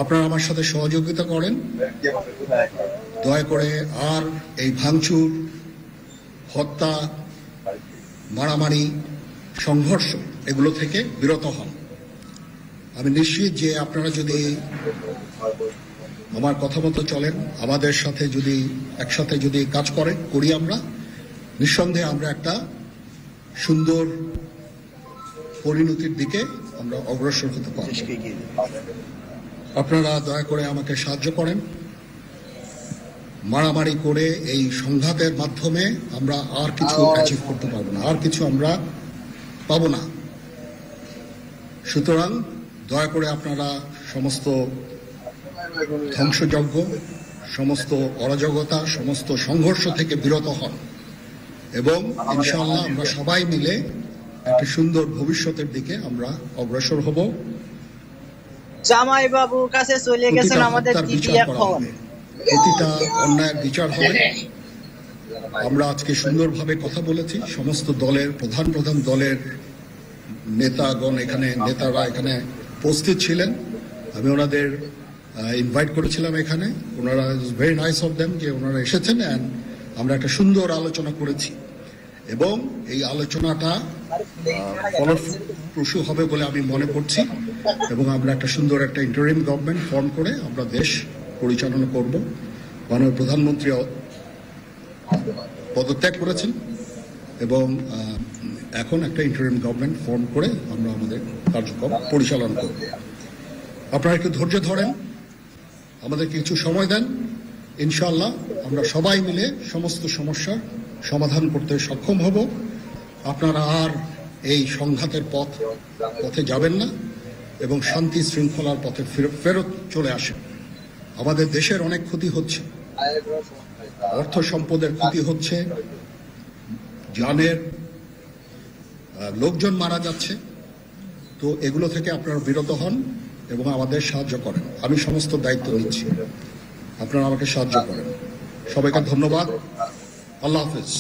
আপনারা আমার সাথে সহযোগিতা করেন। দয়া করে আর এই ভাঙচুর, হত্যা, মারামারি, সংঘর্ষ এগুলো থেকে বিরত হন। আমি নিশ্চিত যে আপনারা যদি আমার কথা মতো চলেন, আমাদের সাথে যদি একসাথে যদি কাজ করি আমরা, নিঃসন্দেহে আমরা একটা সুন্দর পরিণতির দিকে আমরা অগ্রসর হতে পারব। আপনারা দয়া করে আমাকে সাহায্য করেন। মারামারি করে এই সংঘাতের মাধ্যমে আমরা আর কিছু অ্যাচিভ করতে পারবো না, আর কিছু আমরা পাবো না। সুতরাং দয়া করে আপনারা সমস্ত ধ্বংসযজ্ঞ, সমস্ত অরাজকতা, সমস্ত সংঘর্ষ থেকে বিরত হন এবং ইনশাআল্লাহ আমরা সবাই মিলে একটা সুন্দর ভবিষ্যতের দিকে আমরা অগ্রসর হব। জামাই বাবু কাছে চলে গেছেন আমাদের দিদি, এখন প্রতিটা অন্যায়ের বিচার হবে। আমরা আজকে সুন্দরভাবে কথা বলেছি। সমস্ত দলের প্রধান দলের নেতারা এখানে উপস্থিত ছিলেন। আমি ওনাদের ইনভাইট করেছিলাম এখানে। ওনারা ভেরি নাইস অফ দেম যে ওনারা এসেছেন অ্যান্ড আমরা একটা সুন্দর আলোচনা করেছি এবং এই আলোচনাটা ফলপ্রসূ হবে বলে আমি মনে করছি এবং আমরা একটা সুন্দর একটা ইন্টারিম গভর্নমেন্ট ফর্ম করে আমরা দেশ পরিচালনা করব। মাননীয় প্রধানমন্ত্রী পদত্যাগ করেছেন এবং এখন একটা ইন্টারিম গভর্নমেন্ট ফর্ম করে আমরা আমাদের কার্যক্রম পরিচালনা করব। আপনারা একটু ধৈর্য ধরেন, আমাদের কিছু সময় দেন। ইনশাআল্লাহ আমরা সবাই মিলে সমস্ত সমস্যার সমাধান করতে সক্ষম হব। আপনারা আর এই সংঘাতের পথে যাবেন না এবং শান্তি শৃঙ্খলার পথে ফেরত চলে আসেন। আমাদের দেশের অনেক ক্ষতি হচ্ছে, অর্থ সম্পদের ক্ষতি হচ্ছে, জানের লোকজন মারা যাচ্ছে। তো এগুলো থেকে আপনারা বিরত হন এবং আমাদের সাহায্য করেন। আমি সমস্ত দায়িত্ব নিচ্ছি, আপনারা আমাকে সাহায্য করেন। সবাইকে ধন্যবাদ। আল্লাহ হাফেজ।